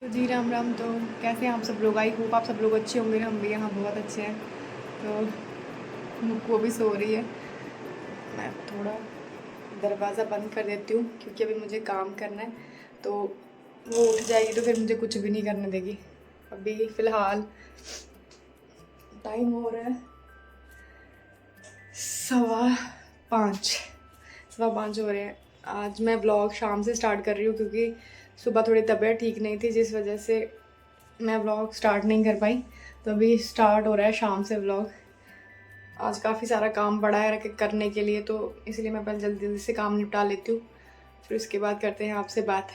तो जी राम राम। तो कैसे हैं आप सब लोग? आई होप आप सब लोग अच्छे होंगे। हम भी यहाँ बहुत अच्छे हैं। तो मुक्को भी सो रही है। मैं थोड़ा दरवाज़ा बंद कर देती हूँ क्योंकि अभी मुझे काम करना है। तो वो उठ जाएगी तो फिर मुझे कुछ भी नहीं करने देगी। अभी फ़िलहाल टाइम हो रहा है 5:15। 5:15 हो रहे हैं। आज मैं ब्लॉग शाम से स्टार्ट कर रही हूँ क्योंकि सुबह थोड़ी तबीयत ठीक नहीं थी, जिस वजह से मैं व्लॉग स्टार्ट नहीं कर पाई। तो अभी स्टार्ट हो रहा है शाम से व्लॉग। आज काफ़ी सारा काम पड़ा है करने के लिए, तो इसलिए मैं पहले जल्दी जल्दी से काम निपटा लेती हूँ, फिर उसके बाद करते हैं आपसे बात।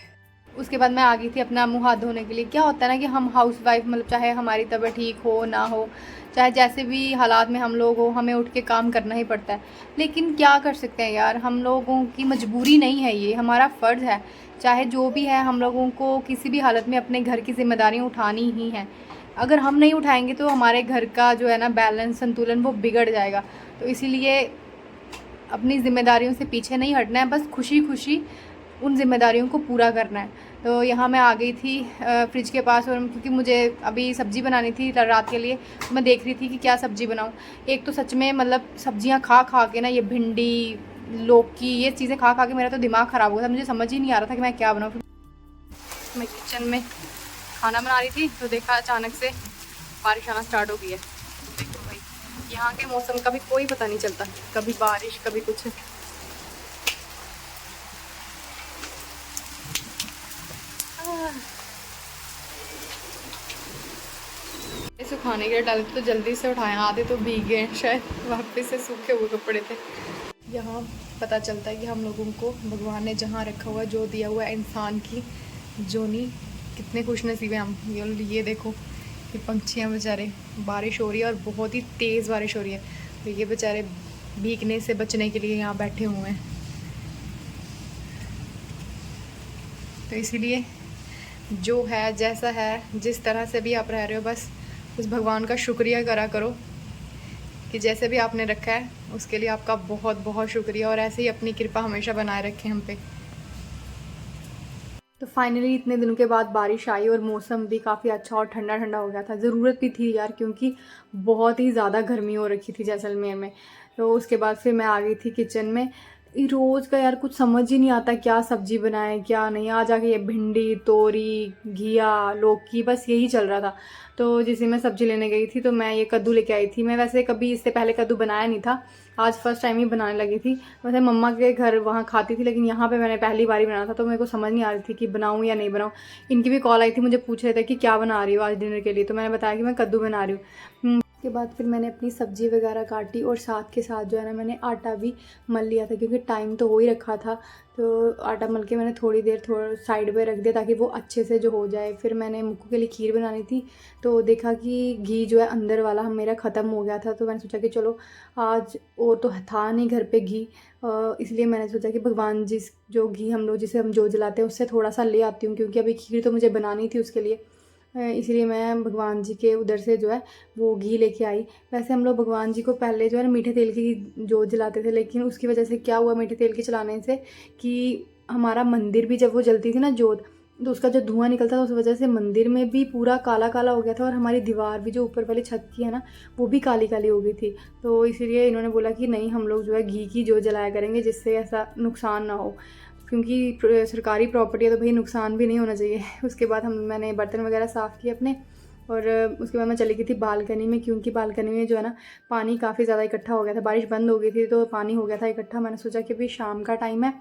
उसके बाद मैं आ गई थी अपना मुंह हाथ धोने के लिए। क्या होता है ना कि हम हाउस वाइफ, मतलब चाहे हमारी तबीयत ठीक हो ना हो, चाहे जैसे भी हालात में हम लोग हो, हमें उठ के काम करना ही पड़ता है। लेकिन क्या कर सकते हैं यार, हम लोगों की मजबूरी नहीं है, ये हमारा फ़र्ज़ है। चाहे जो भी है, हम लोगों को किसी भी हालत में अपने घर की जिम्मेदारियाँ उठानी ही हैं। अगर हम नहीं उठाएंगे तो हमारे घर का जो है ना बैलेंस, संतुलन, वो बिगड़ जाएगा। तो इसीलिए अपनी ज़िम्मेदारियों से पीछे नहीं हटना है, बस खुशी खुशी उन ज़िम्मेदारियों को पूरा करना है। तो यहाँ मैं आ गई थी फ्रिज के पास, और क्योंकि मुझे अभी सब्ज़ी बनानी थी रात के लिए, तो मैं देख रही थी कि क्या सब्ज़ी बनाऊँ। एक तो सच में मतलब सब्ज़ियाँ खा खा के ना, ये भिंडी, लौकी, ये चीज़ें खा खा के मेरा तो दिमाग ख़राब हो गया था। मुझे समझ ही नहीं आ रहा था कि मैं क्या बनाऊँ। मैं किचन में खाना बना रही थी तो देखा अचानक से बारिश आना स्टार्ट हो गई है। देखो भाई, यहाँ के मौसम का भी कोई पता नहीं चलता, कभी बारिश कभी कुछ। सुखाने के लिए डाले तो जल्दी से उठाए, आधे तो भीग गए शायद, वापस से सूखे हुए कपड़े थे। यहाँ पता चलता है कि हम लोगों को भगवान ने जहाँ रखा हुआ, जो दिया हुआ है इंसान की जोनी, कितने खुश नसीब हैं हम। ये देखो, ये पंछियाँ बेचारे, बारिश हो रही है और बहुत ही तेज़ बारिश हो रही है, तो ये बेचारे भीगने से बचने के लिए यहाँ बैठे हुए हैं। तो इसीलिए जो है, जैसा है, जिस तरह से भी आप रह रहे हो, बस उस भगवान का शुक्रिया करा करो कि जैसे भी आपने रखा है उसके लिए आपका बहुत बहुत शुक्रिया, और ऐसे ही अपनी कृपा हमेशा बनाए रखें हम पे। तो फाइनली इतने दिनों के बाद बारिश आई और मौसम भी काफ़ी अच्छा और ठंडा ठंडा हो गया था। ज़रूरत भी थी यार, क्योंकि बहुत ही ज़्यादा गर्मी हो रखी थी जैसलमेर में। तो उसके बाद फिर मैं आ गई थी किचन में। रोज़ का यार कुछ समझ ही नहीं आता क्या सब्ज़ी बनाएं क्या नहीं। आ जाके ये भिंडी, तोरी, घिया, लौकी, बस यही चल रहा था। तो जिसे मैं सब्ज़ी लेने गई थी तो मैं ये कद्दू लेके आई थी। मैं वैसे कभी इससे पहले कद्दू बनाया नहीं था, आज फर्स्ट टाइम ही बनाने लगी थी। वैसे मम्मा के घर वहाँ खाती थी, लेकिन यहाँ पे मैंने पहली बार ही बनाया था, तो मेरे को समझ नहीं आ रही थी कि बनाऊँ या नहीं बनाऊँ। इनकी भी कॉल आई थी, मुझे पूछ रहे थे कि क्या बना रही हो आज डिनर के लिए, तो मैंने बताया कि मैं कद्दू बना रही हूँ। उसके बाद फिर मैंने अपनी सब्ज़ी वगैरह काटी, और साथ के साथ जो है ना मैंने आटा भी मल लिया था, क्योंकि टाइम तो हो ही रखा था। तो आटा मल के मैंने थोड़ी देर थोड़ा साइड पे रख दिया ताकि वो अच्छे से जो हो जाए। फिर मैंने मुक्कू के लिए खीर बनानी थी, तो देखा कि घी जो है अंदर वाला मेरा ख़त्म हो गया था। तो मैंने सोचा कि चलो आज और तो था नहीं घर पे घी, इसलिए मैंने सोचा कि भगवान जी जो घी हम लोग जिसे हम जो जलाते हैं उससे थोड़ा सा ले आती हूँ, क्योंकि अभी खीर तो मुझे बनानी थी उसके लिए। इसलिए मैं भगवान जी के उधर से जो है वो घी लेके आई। वैसे हम लोग भगवान जी को पहले जो है ना मीठे तेल की जोत जलाते थे, लेकिन उसकी वजह से क्या हुआ मीठे तेल के चलाने से कि हमारा मंदिर भी जब वो जलती थी ना जोत, तो उसका जो धुआं निकलता था उस वजह से मंदिर में भी पूरा काला काला हो गया था, और हमारी दीवार भी जो ऊपर वाली छत की है ना वो भी काली काली हो गई थी। तो इसीलिए इन्होंने बोला कि नहीं, हम लोग जो है घी की जोत जलाया करेंगे जिससे ऐसा नुकसान ना हो, क्योंकि सरकारी प्रॉपर्टी है तो भाई नुकसान भी नहीं होना चाहिए। उसके बाद मैंने बर्तन वगैरह साफ़ किए अपने, और उसके बाद मैं चली गई थी बालकनी में, क्योंकि बालकनी में जो है ना पानी काफ़ी ज़्यादा इकट्ठा हो गया था। बारिश बंद हो गई थी तो पानी हो गया था इकट्ठा। मैंने सोचा कि अभी शाम का टाइम है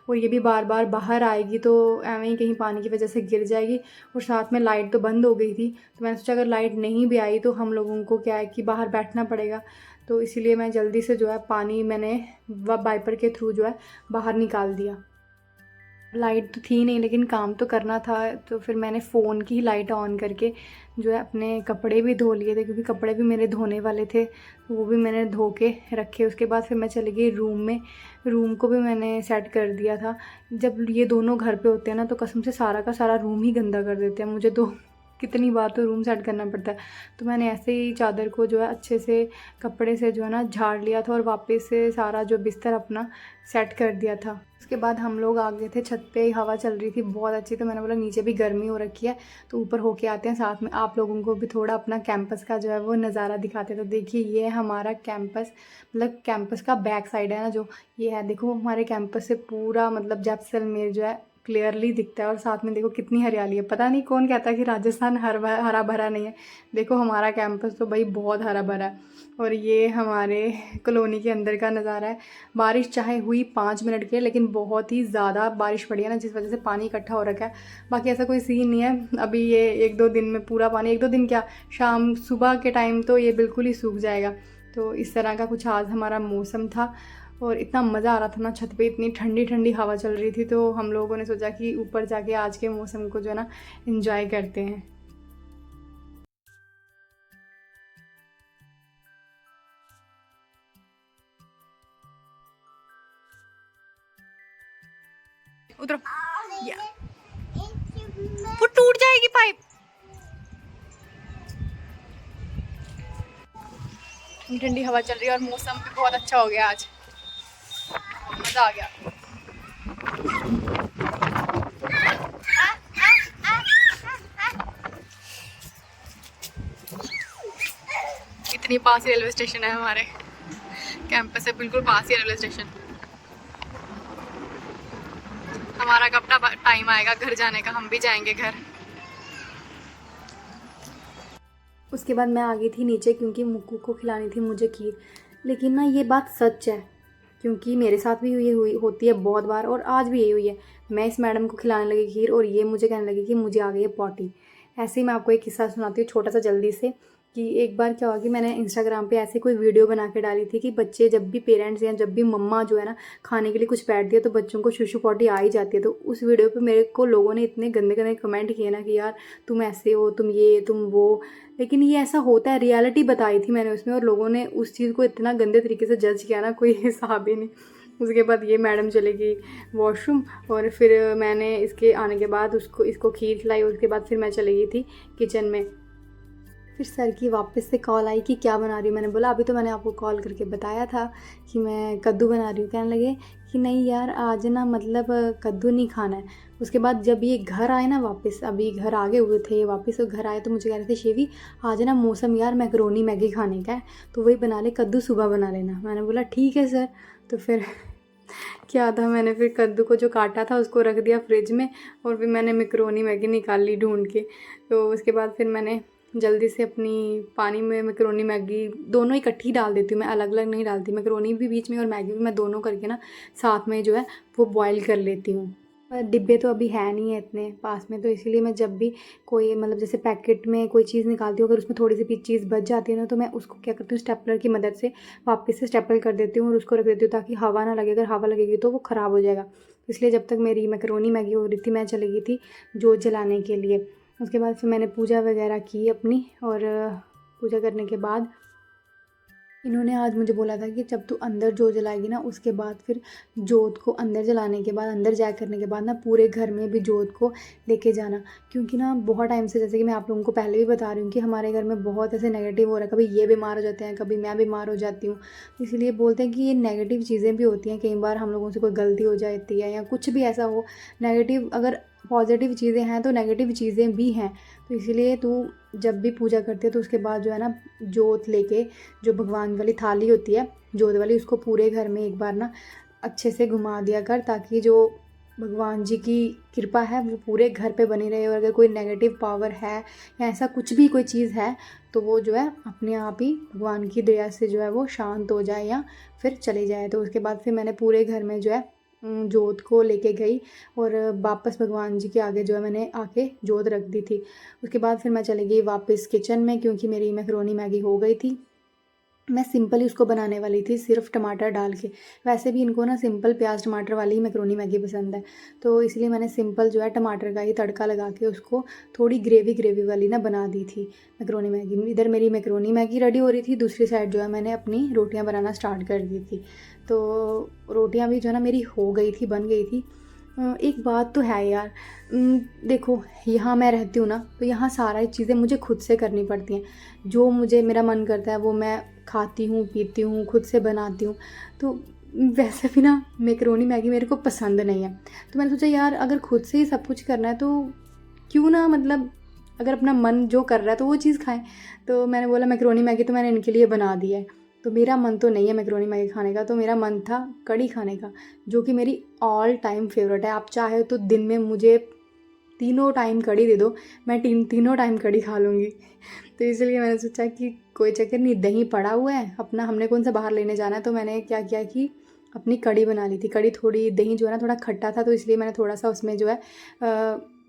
और ये भी बार बार बाहर आएगी तो एवं ही कहीं पानी की वजह से गिर जाएगी, और साथ में लाइट तो बंद हो गई थी। तो मैंने सोचा अगर लाइट नहीं भी आई तो हम लोगों को क्या है कि बाहर बैठना पड़ेगा। तो इसीलिए मैं जल्दी से जो है पानी मैंने वाइपर के थ्रू जो है बाहर निकाल दिया। लाइट तो थी नहीं लेकिन काम तो करना था, तो फिर मैंने फ़ोन की ही लाइट ऑन करके जो है अपने कपड़े भी धो लिए थे, क्योंकि कपड़े भी मेरे धोने वाले थे, तो वो भी मैंने धो के रखे। उसके बाद फिर मैं चली गई रूम में। रूम को भी मैंने सेट कर दिया था। जब ये दोनों घर पे होते हैं ना तो कसम से सारा का सारा रूम ही गंदा कर देते हैं। मुझे तो कितनी बार तो रूम सेट करना पड़ता है। तो मैंने ऐसे ही चादर को जो है अच्छे से कपड़े से जो है ना झाड़ लिया था और वापस से सारा जो बिस्तर अपना सेट कर दिया था। उसके बाद हम लोग आ गए थे छत पे, हवा चल रही थी बहुत अच्छी, तो मैंने बोला नीचे भी गर्मी हो रखी है तो ऊपर होके आते हैं, साथ में आप लोगों को भी थोड़ा अपना कैंपस का जो है वो नज़ारा दिखाते हैं। तो देखिए ये है हमारा कैंपस, मतलब कैंपस का बैक साइड है ना जो ये है, देखो हमारे कैंपस से पूरा मतलब जैसलमेर जो है क्लियरली दिखता है। और साथ में देखो कितनी हरियाली है, पता नहीं कौन कहता है कि राजस्थान हरा भरा नहीं है, देखो हमारा कैंपस तो भाई बहुत हरा भरा है। और ये हमारे कॉलोनी के अंदर का नज़ारा है। बारिश चाहे हुई 5 मिनट के, लेकिन बहुत ही ज़्यादा बारिश पड़ी है ना, जिस वजह से पानी इकट्ठा हो रखा है। बाकी ऐसा कोई सीन नहीं है अभी, ये 1-2 दिन में पूरा पानी, 1-2 दिन क्या, शाम सुबह के टाइम तो ये बिल्कुल ही सूख जाएगा। तो इस तरह का कुछ आज हमारा मौसम था और इतना मज़ा आ रहा था ना छत पे, इतनी ठंडी ठंडी हवा चल रही थी। तो हम लोगों ने सोचा कि ऊपर जाके आज के मौसम को जो है ना एंजॉय करते हैं। उधर वो टूट जाएगी पाइप। ठंडी हवा चल रही है और मौसम भी बहुत अच्छा हो गया आज, मज़ा आ गया। इतनी पास ही रेलवे स्टेशन है, हमारे कैंपस से बिल्कुल पास ही रेलवे स्टेशन। हमारा कब टाइम आएगा घर जाने का, हम भी जाएंगे घर। उसके बाद मैं आ गई थी नीचे क्योंकि मुक्कू को खिलानी थी मुझे खीर। लेकिन ना ये बात सच है, क्योंकि मेरे साथ भी ये होती है बहुत बार और आज भी यही हुई है। मैं इस मैडम को खिलाने लगी खीर और ये मुझे कहने लगी कि मुझे आ गई है पॉटी। ऐसे ही मैं आपको एक किस्सा सुनाती हूँ छोटा सा जल्दी से, कि एक बार क्या हुआ कि मैंने इंस्टाग्राम पे ऐसे कोई वीडियो बना के डाली थी कि बच्चे जब भी पेरेंट्स या जब भी मम्मा जो है ना खाने के लिए कुछ बैठ दिया तो बच्चों को शुशु पॉटी आ ही जाती है। तो उस वीडियो पे मेरे को लोगों ने इतने गंदे गंदे कमेंट किए ना कि यार तुम ऐसे हो, तुम ये तुम वो, लेकिन ये ऐसा होता है, रियलिटी बताई थी मैंने उसमें और लोगों ने उस चीज़ को इतना गंदे तरीके से जज किया ना, कोई हिसाब ही नहीं। उसके बाद ये मैडम चली गई वॉशरूम और फिर मैंने इसके आने के बाद इसको खीर खिलाई। उसके बाद फिर मैं चली गई थी किचन में। फिर सर की वापस से कॉल आई कि क्या बना रही हूँ। मैंने बोला अभी तो मैंने आपको कॉल करके बताया था कि मैं कद्दू बना रही हूँ। कहने लगे कि नहीं यार आज ना मतलब कद्दू नहीं खाना है। उसके बाद जब ये घर आए ना वापस, अभी घर आगे हुए थे ये वापस, तो घर आए तो मुझे कह रहे थे शेवी आज ना मौसम यार मैकरोनी मैगी खाने का है तो वही बना ले, कद्दू सुबह बना लेना। मैंने बोला ठीक है सर। तो फिर क्या था, मैंने फिर कद्दू को जो काटा था उसको रख दिया फ्रिज में और फिर मैंने मैकरोनी मैगी निकाल ली ढूंढ के। तो उसके बाद फिर मैंने जल्दी से अपनी पानी में मैकरोनी मैगी दोनों इकट्ठी डाल देती हूँ मैं, अलग अलग नहीं डालती। मैकरोनी भी बीच में और मैगी भी मैं दोनों करके ना साथ में जो है वो बॉईल कर लेती हूँ। पर डिब्बे तो अभी है नहीं है इतने पास में, तो इसीलिए मैं जब भी कोई मतलब जैसे पैकेट में कोई चीज़ निकालती हूँ अगर उसमें थोड़ी सी चीज़ बच जाती है ना तो मैं उसको क्या करती हूँ स्टेपलर की मदद से वापस से स्टेपल कर देती हूँ और उसको रख देती हूँ ताकि हवा ना लगे। अगर हवा लगेगी तो वो ख़राब हो जाएगा। इसलिए जब तक मेरी मैकरोनी मैगी हो रही थी मैं चली गई थी जोत जलाने के लिए। उसके बाद फिर मैंने पूजा वगैरह की अपनी और पूजा करने के बाद इन्होंने आज मुझे बोला था कि जब तू अंदर जोत जलाएगी ना उसके बाद फिर जोत को अंदर जलाने के बाद अंदर जाए करने के बाद ना पूरे घर में भी जोत को लेके जाना। क्योंकि ना बहुत टाइम से, जैसे कि मैं आप लोगों को पहले भी बता रही हूँ कि हमारे घर में बहुत ऐसे नेगेटिव हो रहा है, कभी ये बीमार हो जाते हैं कभी मैं बीमार हो जाती हूँ। इसलिए बोलते हैं कि ये नेगेटिव चीज़ें भी होती हैं, कई बार हम लोगों से कोई गलती हो जाती है या कुछ भी ऐसा हो नेगेटिव, अगर पॉजिटिव चीज़ें हैं तो नेगेटिव चीज़ें भी हैं। तो इसलिए तू जब भी पूजा करती है तो उसके बाद जो है ना जोत लेके जो भगवान वाली थाली होती है जोत वाली उसको पूरे घर में एक बार ना अच्छे से घुमा दिया कर, ताकि जो भगवान जी की कृपा है वो पूरे घर पे बनी रहे। और अगर कोई नेगेटिव पावर है या ऐसा कुछ भी कोई चीज़ है तो वो जो है अपने आप ही भगवान की दया से जो है वो शांत हो जाए या फिर चले जाए। तो उसके बाद फिर मैंने पूरे घर में जो है जोत को लेके गई और वापस भगवान जी के आगे जो है मैंने आके जोत रख दी थी। उसके बाद फिर मैं चली गई वापस किचन में क्योंकि मेरी मैकरोनी मैगी हो गई थी। मैं सिंपल ही उसको बनाने वाली थी सिर्फ टमाटर डाल के। वैसे भी इनको ना सिंपल प्याज टमाटर वाली ही मैकरोनी मैगी पसंद है, तो इसलिए मैंने सिंपल जो है टमाटर का ही तड़का लगा के उसको थोड़ी ग्रेवी वाली ना बना दी थी मैकरोनी मैगी। इधर मेरी मैकरोनी मैगी रेडी हो रही थी, दूसरी साइड जो है मैंने अपनी रोटियां बनाना स्टार्ट कर दी थी। तो रोटियां भी जो है ना मेरी हो गई थी, बन गई थी। एक बात तो है यार, देखो यहाँ मैं रहती हूँ ना, तो यहाँ सारी चीज़ें मुझे खुद से करनी पड़ती हैं। जो मुझे मेरा मन करता है वो मैं खाती हूँ, पीती हूँ, खुद से बनाती हूँ। तो वैसे भी ना मैकरोनी मैगी मेरे को पसंद नहीं है। तो मैंने सोचा यार अगर खुद से ही सब कुछ करना है तो क्यों ना, मतलब अगर अपना मन जो कर रहा है तो वो चीज़ खाएँ। तो मैंने बोला मैकरोनी मैगी तो मैंने इनके लिए बना दी है। तो मेरा मन तो नहीं है मैकरोनी मैगी खाने का, तो मेरा मन था कढ़ी खाने का, जो कि मेरी ऑल टाइम फेवरेट है। आप चाहे तो दिन में मुझे तीनों टाइम कढ़ी दे दो, मैं तीनों टाइम कढ़ी खा लूँगी। तो इसलिए मैंने सोचा कि कोई चक्कर नहीं, दही पड़ा हुआ है अपना, हमने कौन सा बाहर लेने जाना है। तो मैंने क्या किया कि अपनी कढ़ी बना ली थी। कढ़ी थोड़ी, दही जो है ना थोड़ा खट्टा था, तो इसलिए मैंने थोड़ा सा उसमें जो है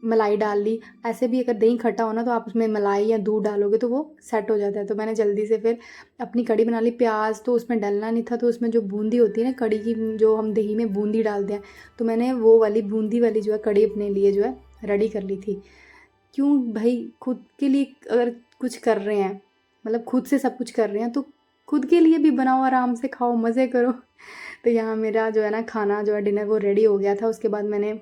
मलाई डाल ली। ऐसे भी अगर दही खट्टा हो ना तो आप उसमें मलाई या दूध डालोगे तो वो सेट हो जाता है। तो मैंने जल्दी से फिर अपनी कढ़ी बना ली। प्याज तो उसमें डलना नहीं था, तो उसमें जो बूंदी होती है ना कढ़ी की, जो हम दही में बूंदी डालते हैं, तो मैंने वो वाली बूंदी वाली जो है कढ़ी अपने लिए जो है रेडी कर ली थी। क्यों भाई, खुद के लिए अगर कुछ कर रहे हैं, मतलब खुद से सब कुछ कर रहे हैं, तो खुद के लिए भी बनाओ, आराम से खाओ, मज़े करो। तो यहाँ मेरा जो है ना खाना जो है डिनर वो रेडी हो गया था। उसके बाद मैंने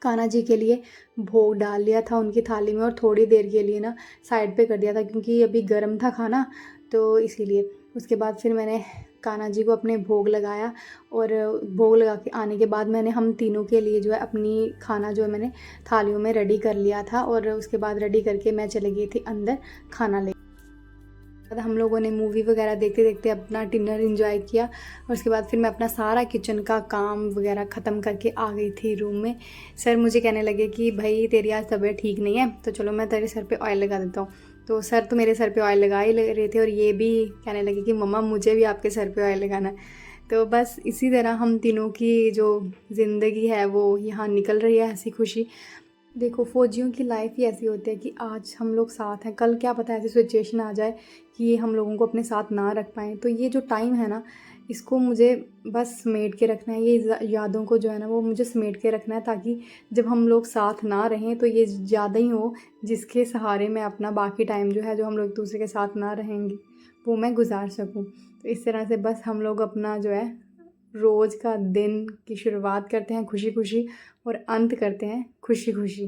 कान्हा जी के लिए भोग डाल लिया था उनकी थाली में, और थोड़ी देर के लिए ना साइड पे कर दिया था क्योंकि अभी गर्म था खाना, तो इसीलिए। उसके बाद फिर मैंने कान्हा जी को अपने भोग लगाया, और भोग लगा के आने के बाद मैंने हम तीनों के लिए जो है अपनी खाना जो है मैंने थालियों में रेडी कर लिया था। और उसके बाद रेडी करके मैं चली गई थी अंदर खाना ले। हम लोगों ने मूवी वगैरह देखते देखते अपना डिनर एंजॉय किया, और उसके बाद फिर मैं अपना सारा किचन का काम वगैरह ख़त्म करके आ गई थी रूम में। सर मुझे कहने लगे कि भाई तेरी आज तबीयत ठीक नहीं है, तो चलो मैं तेरे सर पे ऑयल लगा देता हूँ। तो सर तो मेरे सर पे ऑयल लगा ही रहे थे, और ये भी कहने लगे कि मम्मा मुझे भी आपके सर पे ऑयल लगाना है। तो बस इसी तरह हम तीनों की जो ज़िंदगी है वो यहाँ निकल रही है, हंसी खुशी। देखो फ़ौजियों की लाइफ ही ऐसी होती है कि आज हम लोग साथ हैं, कल क्या पता ऐसी सिचुएशन आ जाए कि ये हम लोगों को अपने साथ ना रख पाएँ। तो ये जो टाइम है ना, इसको मुझे बस समेट के रखना है, ये यादों को जो है ना वो मुझे समेट के रखना है, ताकि जब हम लोग साथ ना रहें तो ये ज़्यादा ही हो जिसके सहारे मैं अपना बाकी टाइम जो है, जो हम लोग एक दूसरे के साथ ना रहेंगे, वो मैं गुजार सकूँ। तो इस तरह से बस हम लोग अपना जो है रोज़ का दिन की शुरुआत करते हैं खुशी खुशी, और अंत करते हैं खुशी खुशी।